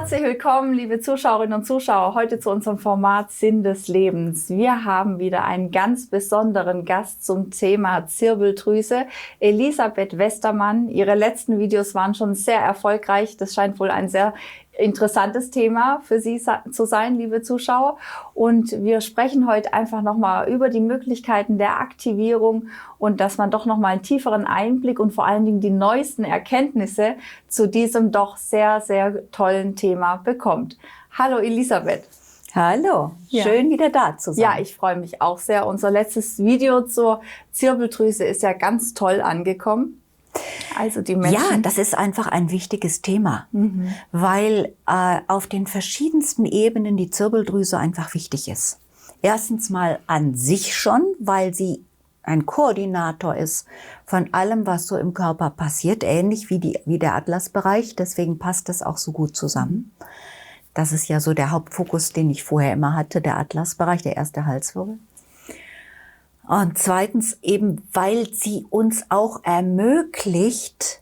Herzlich willkommen, liebe Zuschauerinnen und Zuschauer, heute zu unserem Format Sinn des Lebens. Wir haben wieder einen ganz besonderen Gast zum Thema Zirbeldrüse, Elisabeth Westermann. Ihre letzten Videos waren schon sehr erfolgreich. Das scheint wohl ein sehr interessantes Thema für Sie zu sein, liebe Zuschauer. Und wir sprechen heute einfach nochmal über die Möglichkeiten der Aktivierung und dass man doch nochmal einen tieferen Einblick und vor allen Dingen die neuesten Erkenntnisse zu diesem doch sehr, sehr tollen Thema bekommt. Hallo Elisabeth. Hallo, schön wieder da zu sein. Ja, ich freue mich auch sehr. Unser letztes Video zur Zirbeldrüse ist ja ganz toll angekommen. Also die Menschen. Ja, das ist einfach ein wichtiges Thema, weil auf den verschiedensten Ebenen die Zirbeldrüse einfach wichtig ist. Erstens mal an sich schon, weil sie ein Koordinator ist von allem, was so im Körper passiert, ähnlich wie der Atlasbereich. Deswegen passt das auch so gut zusammen. Das ist ja so der Hauptfokus, den ich vorher immer hatte, der Atlasbereich, der erste Halswirbel. Und zweitens eben, weil sie uns auch ermöglicht,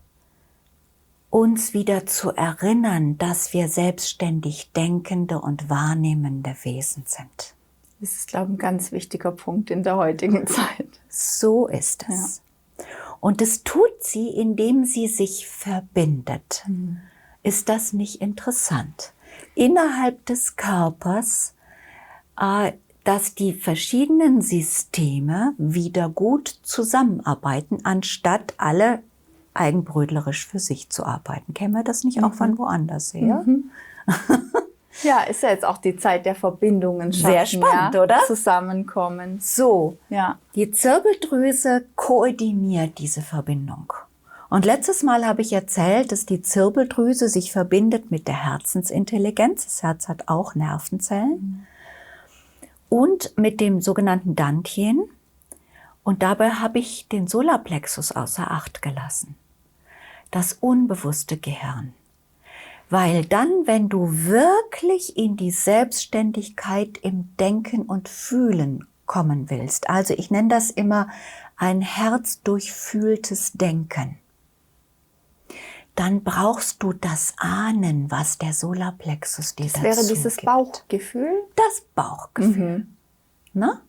uns wieder zu erinnern, dass wir selbstständig denkende und wahrnehmende Wesen sind. Das ist, glaube ich, ein ganz wichtiger Punkt in der heutigen Zeit. So ist es. Ja. Und das tut sie, indem sie sich verbindet. Ist das nicht interessant? Innerhalb des Körpers dass die verschiedenen Systeme wieder gut zusammenarbeiten, anstatt alle eigenbrötlerisch für sich zu arbeiten. Kennen wir das nicht auch von woanders her? Ja, ist ja jetzt auch die Zeit der Verbindungen schaffen. Sehr spannend, oder? Zusammenkommen. So, ja. Die Zirbeldrüse koordiniert diese Verbindung. Und letztes Mal habe ich erzählt, dass die Zirbeldrüse sich verbindet mit der Herzensintelligenz. Das Herz hat auch Nervenzellen. Und mit dem sogenannten Dantien. Und dabei habe ich den Solarplexus außer Acht gelassen. Das unbewusste Gehirn. Weil dann, wenn du wirklich in die Selbstständigkeit im Denken und Fühlen kommen willst, also ich nenne das immer ein herzdurchfühltes Denken, dann brauchst du das Ahnen, was der Solarplexus dir dazu gibt. Das wäre dieses Bauchgefühl? Das Bauchgefühl. Ne?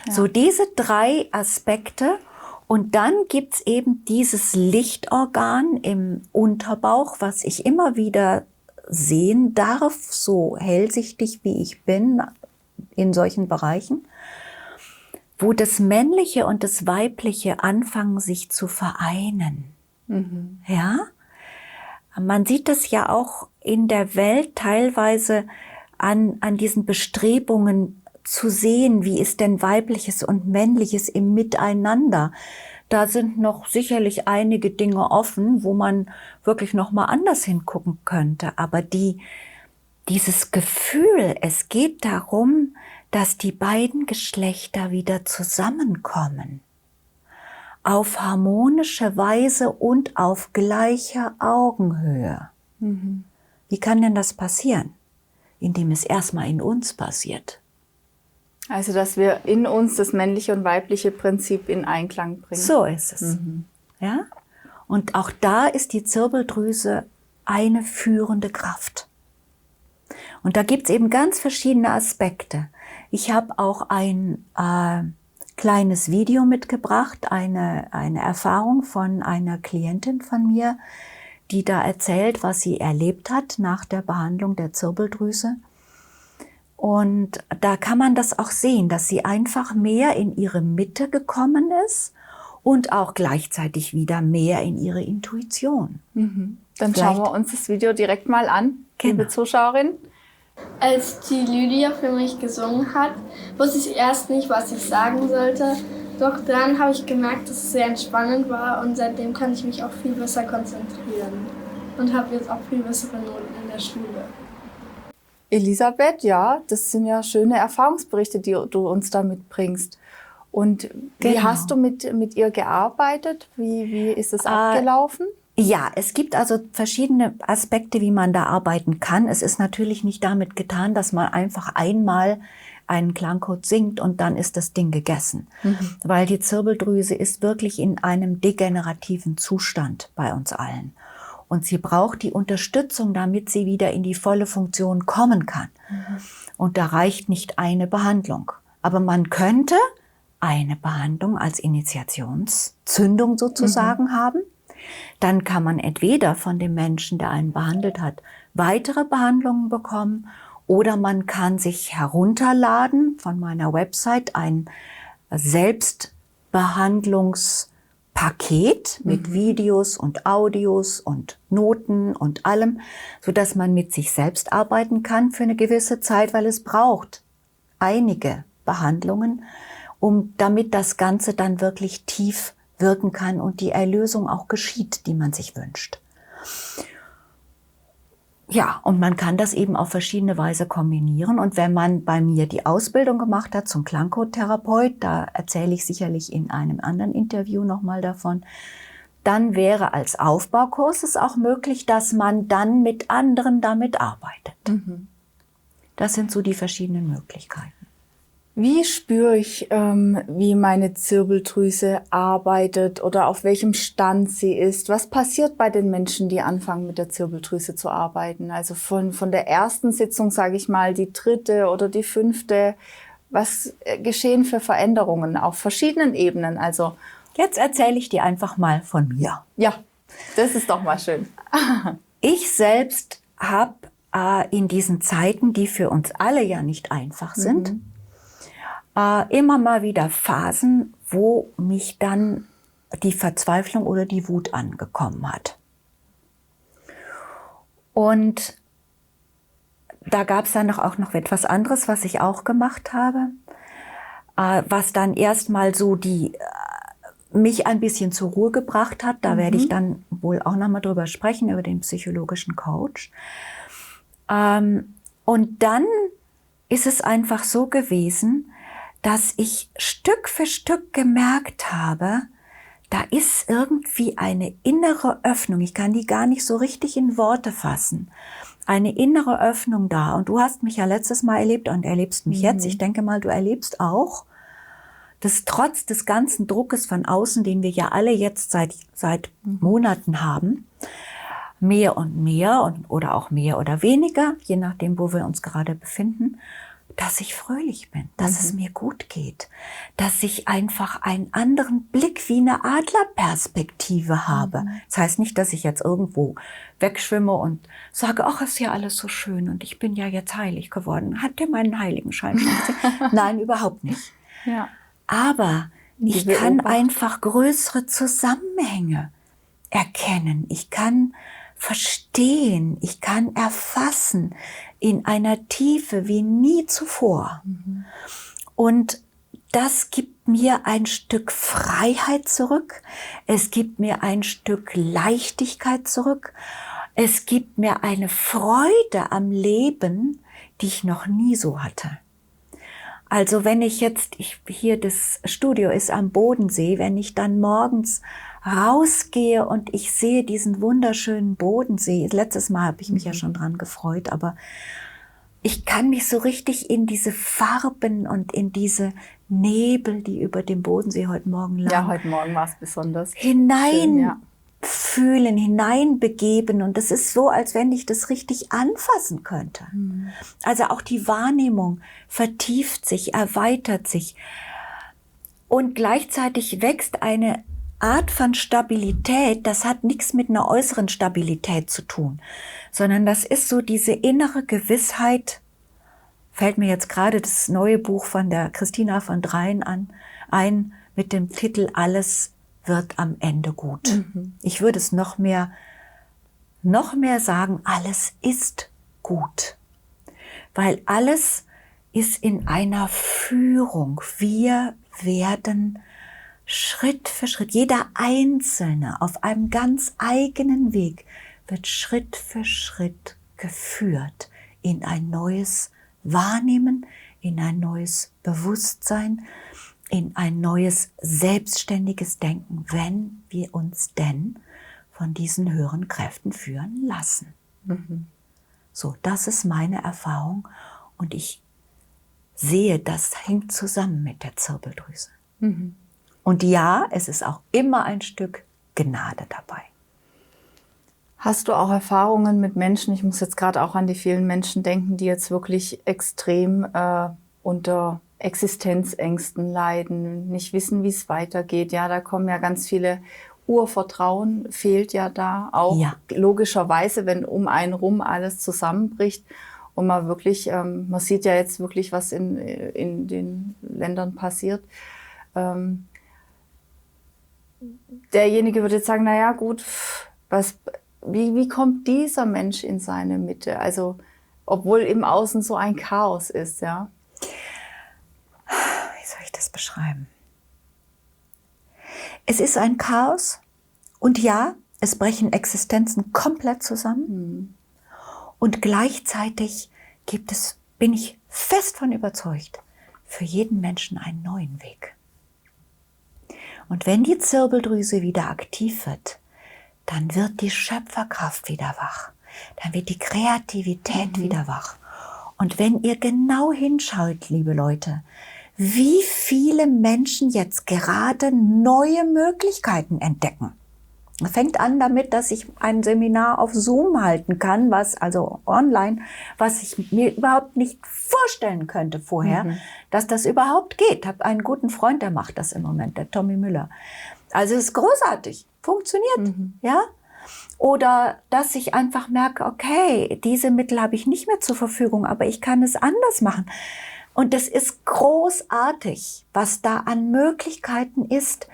Ja. So diese drei Aspekte. Und dann gibt's eben dieses Lichtorgan im Unterbauch, was ich immer wieder sehen darf, so hellsichtig wie ich bin in solchen Bereichen, wo das Männliche und das Weibliche anfangen, sich zu vereinen. Ja? Man sieht das ja auch in der Welt teilweise an diesen Bestrebungen zu sehen, wie ist denn Weibliches und Männliches im Miteinander. Da sind noch sicherlich einige Dinge offen, wo man wirklich noch mal anders hingucken könnte. Aber dieses Gefühl, es geht darum, dass die beiden Geschlechter wieder zusammenkommen. Auf harmonische Weise und auf gleicher Augenhöhe. Wie kann denn das passieren? Indem es erstmal in uns passiert. Also, dass wir in uns das männliche und weibliche Prinzip in Einklang bringen. So ist es. Ja? Und auch da ist die Zirbeldrüse eine führende Kraft. Und da gibt's eben ganz verschiedene Aspekte. Ich habe auch ein kleines Video mitgebracht, eine Erfahrung von einer Klientin von mir, die da erzählt, was sie erlebt hat nach der Behandlung der Zirbeldrüse. Und da kann man das auch sehen, dass sie einfach mehr in ihre Mitte gekommen ist und auch gleichzeitig wieder mehr in ihre Intuition. Dann schauen wir uns das Video direkt mal an, liebe Zuschauerin. Als die Lydia für mich gesungen hat, wusste ich erst nicht, was ich sagen sollte. Doch dann habe ich gemerkt, dass es sehr entspannend war und seitdem kann ich mich auch viel besser konzentrieren und habe jetzt auch viel bessere Noten in der Schule. Elisabeth, ja, das sind ja schöne Erfahrungsberichte, die du uns da mitbringst. Und wie hast du mit ihr gearbeitet? Wie ist es abgelaufen? Ja, es gibt also verschiedene Aspekte, wie man da arbeiten kann. Es ist natürlich nicht damit getan, dass man einfach einmal einen Klangcode singt und dann ist das Ding gegessen. Weil die Zirbeldrüse ist wirklich in einem degenerativen Zustand bei uns allen. Und sie braucht die Unterstützung, damit sie wieder in die volle Funktion kommen kann. Und da reicht nicht eine Behandlung. Aber man könnte eine Behandlung als Initiationszündung sozusagen haben. Dann kann man entweder von dem Menschen, der einen behandelt hat, weitere Behandlungen bekommen, oder man kann sich herunterladen von meiner Website ein Selbstbehandlungspaket mit Videos und Audios und Noten und allem, sodass man mit sich selbst arbeiten kann für eine gewisse Zeit, weil es braucht einige Behandlungen, damit das Ganze dann wirklich tief wirken kann und die Erlösung auch geschieht, die man sich wünscht. Ja, und man kann das eben auf verschiedene Weise kombinieren. Und wenn man bei mir die Ausbildung gemacht hat zum Klangcode-Therapeut, da erzähle ich sicherlich in einem anderen Interview nochmal davon, dann wäre als Aufbaukurs es auch möglich, dass man dann mit anderen damit arbeitet. Das sind so die verschiedenen Möglichkeiten. Wie spüre ich, wie meine Zirbeldrüse arbeitet oder auf welchem Stand sie ist? Was passiert bei den Menschen, die anfangen, mit der Zirbeldrüse zu arbeiten? Also von der ersten Sitzung, sage ich mal, die dritte oder die fünfte. Was geschehen für Veränderungen auf verschiedenen Ebenen? Also jetzt erzähle ich dir einfach mal von mir. Ja, das ist doch mal schön. Ich selbst habe in diesen Zeiten, die für uns alle ja nicht einfach sind, immer mal wieder Phasen, wo mich dann die Verzweiflung oder die Wut angekommen hat. Und da gab es dann auch noch etwas anderes, was ich auch gemacht habe, was dann erstmal so mich ein bisschen zur Ruhe gebracht hat. Da werde ich dann wohl auch noch mal drüber sprechen, über den psychologischen Coach. Und dann ist es einfach so gewesen, dass ich Stück für Stück gemerkt habe, da ist irgendwie eine innere Öffnung. Ich kann die gar nicht so richtig in Worte fassen. Eine innere Öffnung da. Und du hast mich ja letztes Mal erlebt und erlebst mich jetzt. Ich denke mal, du erlebst auch, dass trotz des ganzen Druckes von außen, den wir ja alle jetzt seit Monaten haben, mehr und mehr oder auch mehr oder weniger, je nachdem, wo wir uns gerade befinden, dass ich fröhlich bin, dass es mir gut geht, dass ich einfach einen anderen Blick wie eine Adlerperspektive habe. Das heißt nicht, dass ich jetzt irgendwo wegschwimme und sage, ach, ist ja alles so schön und ich bin ja jetzt heilig geworden. Hat der meinen Heiligenschein schon gesehen? Nein, überhaupt nicht. Ja. Aber ich kann einfach größere Zusammenhänge erkennen. Ich kann verstehen, ich kann erfassen in einer Tiefe wie nie zuvor. Und das gibt mir ein Stück Freiheit zurück. Es gibt mir ein Stück Leichtigkeit zurück. Es gibt mir eine Freude am Leben, die ich noch nie so hatte. Also wenn ich jetzt, hier das Studio ist am Bodensee, wenn ich dann morgens rausgehe und ich sehe diesen wunderschönen Bodensee. Letztes Mal habe ich mich ja schon dran gefreut, aber ich kann mich so richtig in diese Farben und in diese Nebel, die über dem Bodensee heute Morgen lagen. Ja, heute Morgen war es besonders fühlen, hineinbegeben. Und das ist so, als wenn ich das richtig anfassen könnte. Also auch die Wahrnehmung vertieft sich, erweitert sich. Und gleichzeitig wächst eine Art von Stabilität, das hat nichts mit einer äußeren Stabilität zu tun, sondern das ist so diese innere Gewissheit, fällt mir jetzt gerade das neue Buch von der Christina von Dreien ein, mit dem Titel Alles wird am Ende gut. Ich würde es noch mehr sagen, alles ist gut. Weil alles ist in einer Führung. Wir werden Schritt für Schritt, jeder Einzelne auf einem ganz eigenen Weg wird Schritt für Schritt geführt in ein neues Wahrnehmen, in ein neues Bewusstsein, in ein neues selbstständiges Denken, wenn wir uns denn von diesen höheren Kräften führen lassen. So, das ist meine Erfahrung und ich sehe, das hängt zusammen mit der Zirbeldrüse. Und ja, es ist auch immer ein Stück Gnade dabei. Hast du auch Erfahrungen mit Menschen, ich muss jetzt gerade auch an die vielen Menschen denken, die jetzt wirklich extrem unter Existenzängsten leiden, nicht wissen, wie es weitergeht. Ja, da kommen ja ganz viele, Urvertrauen fehlt ja da auch, Ja. logischerweise, wenn um einen rum alles zusammenbricht und man wirklich, man sieht ja jetzt wirklich, was in den Ländern passiert. Derjenige würde jetzt sagen, na ja, gut, wie kommt dieser Mensch in seine Mitte? Also, obwohl im Außen so ein Chaos ist, ja. Wie soll ich das beschreiben? Es ist ein Chaos und ja, es brechen Existenzen komplett zusammen. Und gleichzeitig bin ich fest von überzeugt, für jeden Menschen einen neuen Weg. Und wenn die Zirbeldrüse wieder aktiv wird, dann wird die Schöpferkraft wieder wach. Dann wird die Kreativität wieder wach. Und wenn ihr genau hinschaut, liebe Leute, wie viele Menschen jetzt gerade neue Möglichkeiten entdecken. Es fängt an damit, dass ich ein Seminar auf Zoom halten kann, also online, was ich mir überhaupt nicht vorstellen könnte vorher, dass das überhaupt geht. Ich habe einen guten Freund, der macht das im Moment, der Tommy Müller. Also es ist großartig, funktioniert, ja. Oder dass ich einfach merke, okay, diese Mittel habe ich nicht mehr zur Verfügung, aber ich kann es anders machen. Und es ist großartig, was da an Möglichkeiten ist.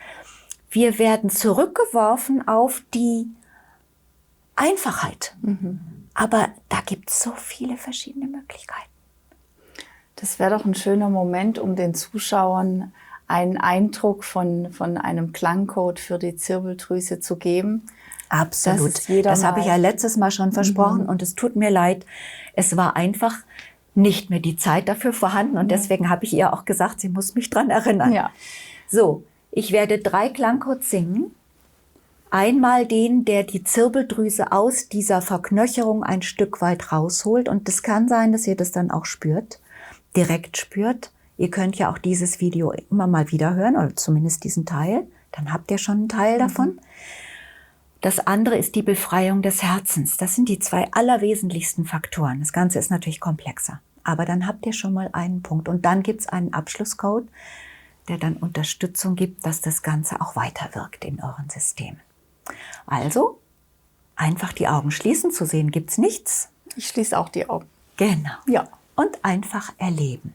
Wir werden zurückgeworfen auf die Einfachheit. Aber da gibt es so viele verschiedene Möglichkeiten. Das wäre doch ein schöner Moment, um den Zuschauern einen Eindruck von einem Klangcode für die Zirbeldrüse zu geben. Absolut. Das habe ich ja letztes Mal schon versprochen und es tut mir leid. Es war einfach nicht mehr die Zeit dafür vorhanden und deswegen habe ich ihr auch gesagt, sie muss mich dran erinnern. Ja. So, ich werde 3 Klangcodes singen. Einmal den, der die Zirbeldrüse aus dieser Verknöcherung ein Stück weit rausholt. Und es kann sein, dass ihr das dann auch spürt, direkt spürt. Ihr könnt ja auch dieses Video immer mal wieder hören, oder zumindest diesen Teil. Dann habt ihr schon einen Teil davon. Das andere ist die Befreiung des Herzens. Das sind die 2 allerwesentlichsten Faktoren. Das Ganze ist natürlich komplexer. Aber dann habt ihr schon mal einen Punkt. Und dann gibt es einen Abschlusscode, der dann Unterstützung gibt, dass das Ganze auch weiterwirkt in euren Systemen. Also, einfach die Augen schließen, zu sehen gibt's nichts. Ich schließe auch die Augen. Genau. Ja. Und einfach erleben.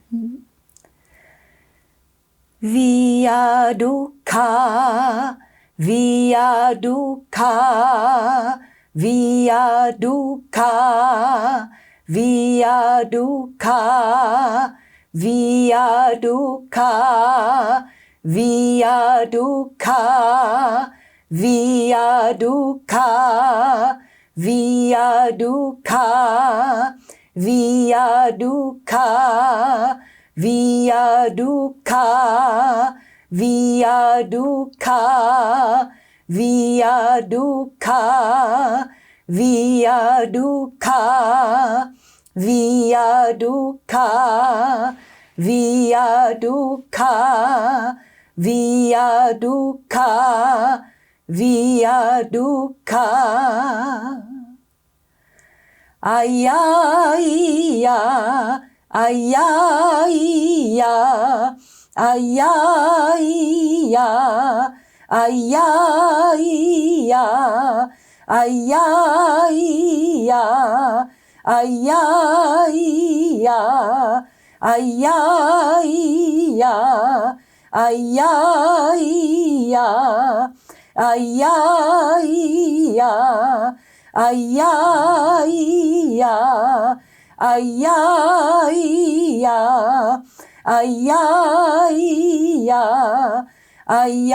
Via Dukkha, Via Dukkha, Via Dukkha, Via Dukkha, Via Dukkha, Via Dukkha, Via Dukkha, Via Dukkha, Via Dukkha, Via Dukkha, Via Dukkha, Via Dukkha, Via Dukkha, Via Dukkha, Via Dukkha, Via Dukkha, Via Dukkha. Ayaya, ayaya, ayaya, ayaya, ayaya, ayaya, ayaya, ayaya, ayaya, ayaya, ayaya, ayaya, ayaya.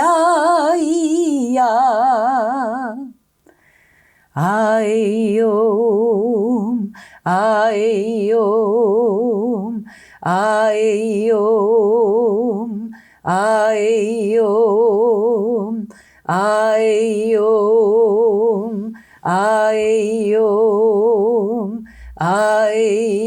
Ayom, ayom, ayom, ayom, ayom, ayom, ayom.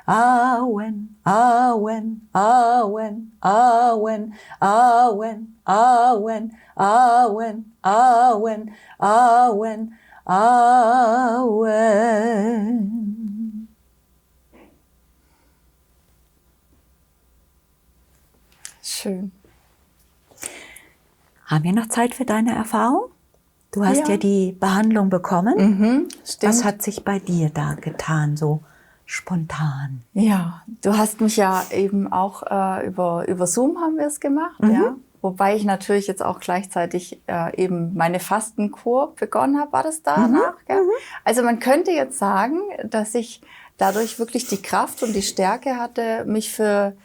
Awen, Awen, Awen, Awen, Awen, Awen, Awen, Awen, Awen, Awen. Schön. Haben wir noch Zeit für deine Erfahrung? Du hast ja die Behandlung bekommen. Stimmt. Was hat sich bei dir da getan, so spontan? Ja, du hast mich ja eben auch über Zoom haben wir es gemacht, ja. Wobei ich natürlich jetzt auch gleichzeitig eben meine Fastenkur begonnen habe, war das danach? Gell? Also man könnte jetzt sagen, dass ich dadurch wirklich die Kraft und die Stärke hatte, mich für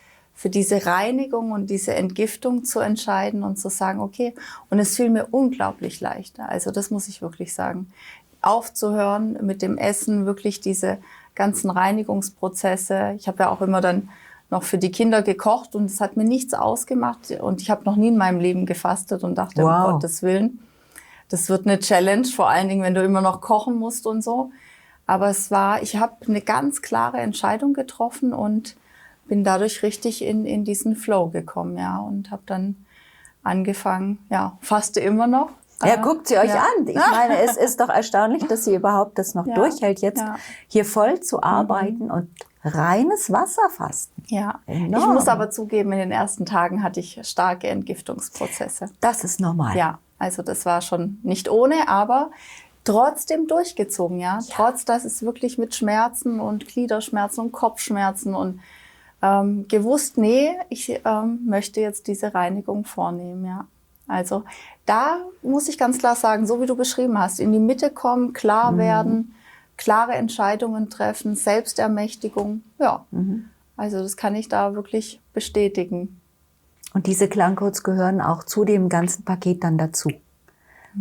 diese Reinigung und diese Entgiftung zu entscheiden und zu sagen, okay, und es fiel mir unglaublich leicht. Also das muss ich wirklich sagen. Aufzuhören mit dem Essen, wirklich diese ganzen Reinigungsprozesse. Ich habe ja auch immer dann noch für die Kinder gekocht und es hat mir nichts ausgemacht. Und ich habe noch nie in meinem Leben gefastet und dachte, um Gottes Willen, das wird eine Challenge, vor allen Dingen, wenn du immer noch kochen musst und so. Aber ich habe eine ganz klare Entscheidung getroffen und bin dadurch richtig in diesen Flow gekommen, ja, und habe dann angefangen, ja, faste immer noch. Ja, guckt sie euch an. Ich meine, es ist doch erstaunlich, dass sie überhaupt das noch durchhält, jetzt hier voll zu arbeiten und reines Wasser fasten. Ja, enorm. Ich muss aber zugeben, in den ersten Tagen hatte ich starke Entgiftungsprozesse. Das ist normal. Ja, also das war schon nicht ohne, aber trotzdem durchgezogen, ja. Trotz, dass es wirklich mit Schmerzen und Gliederschmerzen und Kopfschmerzen und gewusst, nee, ich möchte jetzt diese Reinigung vornehmen, ja. Also da muss ich ganz klar sagen, so wie du beschrieben hast, in die Mitte kommen, klar werden, klare Entscheidungen treffen, Selbstermächtigung, ja. Also das kann ich da wirklich bestätigen. Und diese Klangcodes gehören auch zu dem ganzen Paket dann dazu,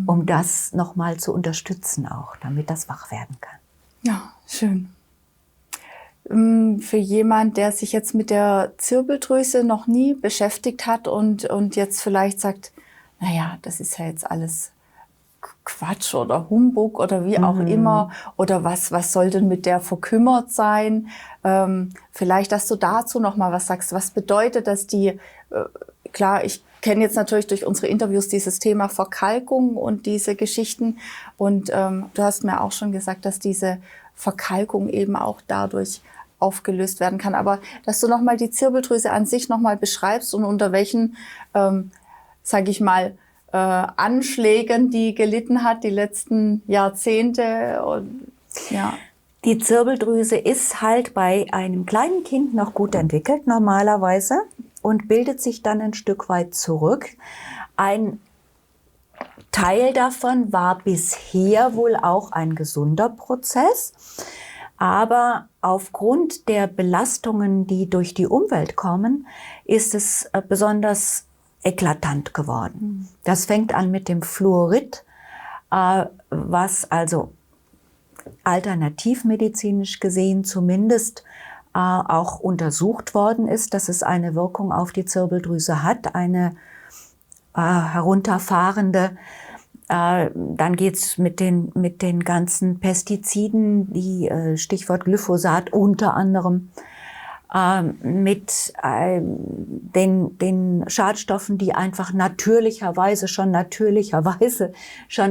um das nochmal zu unterstützen auch, damit das wach werden kann. Ja, schön. Für jemand, der sich jetzt mit der Zirbeldrüse noch nie beschäftigt hat und jetzt vielleicht sagt, naja, das ist ja jetzt alles Quatsch oder Humbug oder wie auch immer, oder was soll denn mit der verkümmert sein? Vielleicht, dass du dazu noch mal was sagst. Was bedeutet das klar, ich kenne jetzt natürlich durch unsere Interviews dieses Thema Verkalkung und diese Geschichten und du hast mir auch schon gesagt, dass diese Verkalkung eben auch dadurch aufgelöst werden kann. Aber dass du nochmal die Zirbeldrüse an sich nochmal beschreibst und unter welchen, sage ich mal, Anschlägen die gelitten hat die letzten Jahrzehnte. Und, ja. Die Zirbeldrüse ist halt bei einem kleinen Kind noch gut entwickelt normalerweise und bildet sich dann ein Stück weit zurück. Ein Teil davon war bisher wohl auch ein gesunder Prozess. Aber aufgrund der Belastungen, die durch die Umwelt kommen, ist es besonders eklatant geworden. Das fängt an mit dem Fluorid, was also alternativmedizinisch gesehen zumindest auch untersucht worden ist, dass es eine Wirkung auf die Zirbeldrüse hat, eine herunterfahrende. Dann geht's mit den ganzen Pestiziden, die Stichwort Glyphosat unter anderem, mit den Schadstoffen, die einfach natürlicherweise schon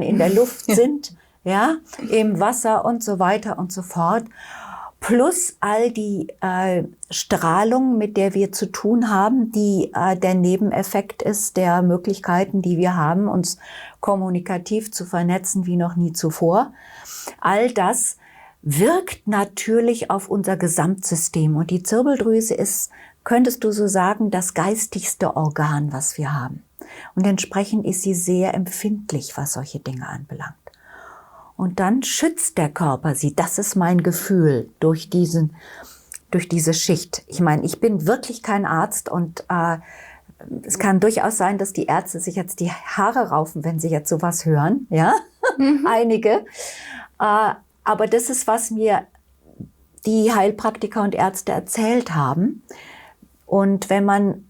in der Luft sind, ja, im Wasser und so weiter und so fort. Plus all die Strahlung, mit der wir zu tun haben, die der Nebeneffekt ist der Möglichkeiten, die wir haben, uns kommunikativ zu vernetzen wie noch nie zuvor. All das wirkt natürlich auf unser Gesamtsystem. Und die Zirbeldrüse ist, könntest du so sagen, das geistigste Organ, was wir haben. Und entsprechend ist sie sehr empfindlich, was solche Dinge anbelangt. Und dann schützt der Körper sie. Das ist mein Gefühl durch diese Schicht. Ich meine, ich bin wirklich kein Arzt und es kann durchaus sein, dass die Ärzte sich jetzt die Haare raufen, wenn sie jetzt sowas hören. Ja, einige. Aber das ist, was mir die Heilpraktiker und Ärzte erzählt haben. Und wenn man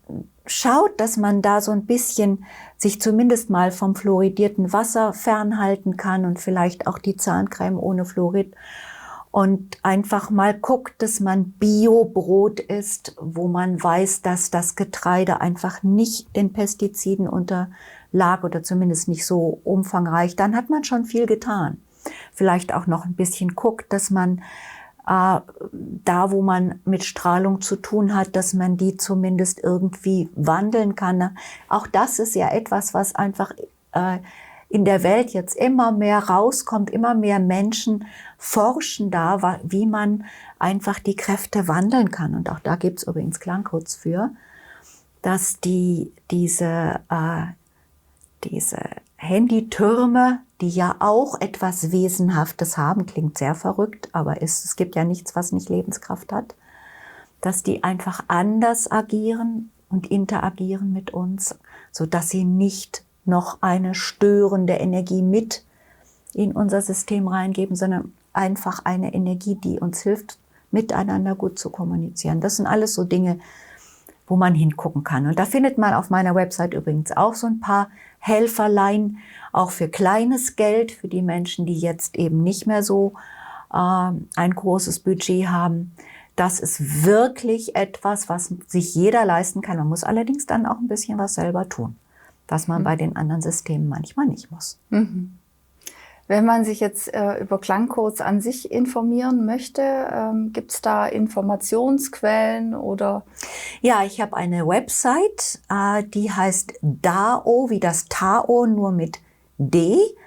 schaut, dass man da so ein bisschen sich zumindest mal vom fluoridierten Wasser fernhalten kann und vielleicht auch die Zahncreme ohne Fluorid und einfach mal guckt, dass man Bio-Brot isst, wo man weiß, dass das Getreide einfach nicht den Pestiziden unterlag oder zumindest nicht so umfangreich, dann hat man schon viel getan. Vielleicht auch noch ein bisschen guckt, dass man da, wo man mit Strahlung zu tun hat, dass man die zumindest irgendwie wandeln kann. Auch das ist ja etwas, was einfach in der Welt jetzt immer mehr rauskommt. Immer mehr Menschen forschen da, wie man einfach die Kräfte wandeln kann. Und auch da gibt es übrigens Klangcodes für, dass diese Handytürme, die ja auch etwas Wesenhaftes haben, klingt sehr verrückt, aber es gibt ja nichts, was nicht Lebenskraft hat, dass die einfach anders agieren und interagieren mit uns, sodass sie nicht noch eine störende Energie mit in unser System reingeben, sondern einfach eine Energie, die uns hilft, miteinander gut zu kommunizieren. Das sind alles so Dinge, wo man hingucken kann. Und da findet man auf meiner Website übrigens auch so ein paar Helferlein, auch für kleines Geld, für die Menschen, die jetzt eben nicht mehr so ein großes Budget haben. Das ist wirklich etwas, was sich jeder leisten kann. Man muss allerdings dann auch ein bisschen was selber tun, was man bei den anderen Systemen manchmal nicht muss. Mhm. Wenn man sich jetzt über Klangcodes an sich informieren möchte, gibt es da Informationsquellen oder? Ja, ich habe eine Website, die heißt DAO, wie das Tao, nur mit d-tha.com.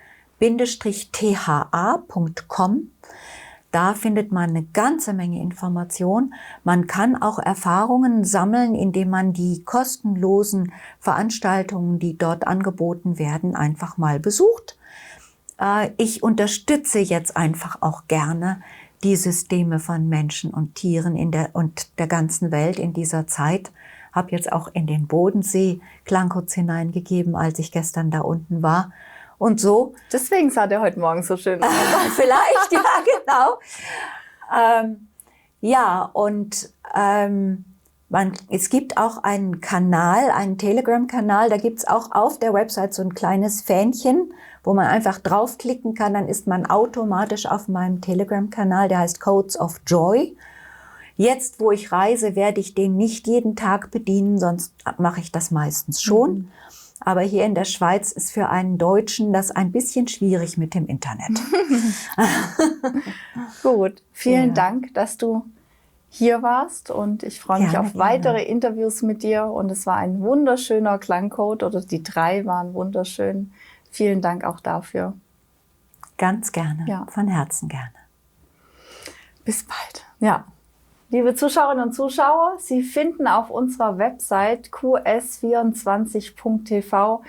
Da findet man eine ganze Menge Information. Man kann auch Erfahrungen sammeln, indem man die kostenlosen Veranstaltungen, die dort angeboten werden, einfach mal besucht. Ich unterstütze jetzt einfach auch gerne die Systeme von Menschen und Tieren und der ganzen Welt in dieser Zeit. Habe jetzt auch in den Bodensee Klangcodes hineingegeben, als ich gestern da unten war. Und so. Deswegen sah der heute Morgen so schön aus. Vielleicht, ja, genau. Es gibt auch einen Kanal, einen Telegram-Kanal, da gibt's auch auf der Website so ein kleines Fähnchen, wo man einfach draufklicken kann, dann ist man automatisch auf meinem Telegram-Kanal, der heißt Codes of Joy. Jetzt, wo ich reise, werde ich den nicht jeden Tag bedienen, sonst mache ich das meistens schon. Mhm. Aber hier in der Schweiz ist für einen Deutschen das ein bisschen schwierig mit dem Internet. Gut, vielen Dank, dass du hier warst und ich freue mich auf weitere Interviews mit dir und es war ein wunderschöner Klangcode oder die 3 waren wunderschön. Vielen Dank auch dafür. Ganz gerne, von Herzen gerne. Bis bald. Ja. Liebe Zuschauerinnen und Zuschauer, Sie finden auf unserer Website qs24.tv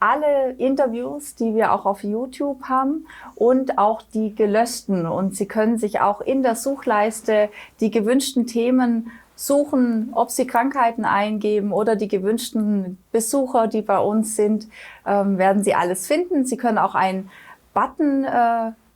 alle Interviews, die wir auch auf YouTube haben und auch die gelöschten. Und Sie können sich auch in der Suchleiste die gewünschten Themen suchen, ob Sie Krankheiten eingeben oder die gewünschten Besucher, die bei uns sind, werden Sie alles finden. Sie können auch einen Button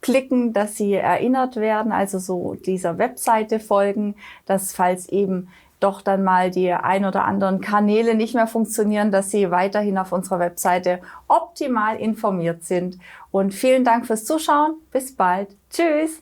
klicken, dass Sie erinnert werden, also so dieser Webseite folgen, dass falls eben doch dann mal die ein oder anderen Kanäle nicht mehr funktionieren, dass Sie weiterhin auf unserer Webseite optimal informiert sind. Und vielen Dank fürs Zuschauen. Bis bald. Tschüss.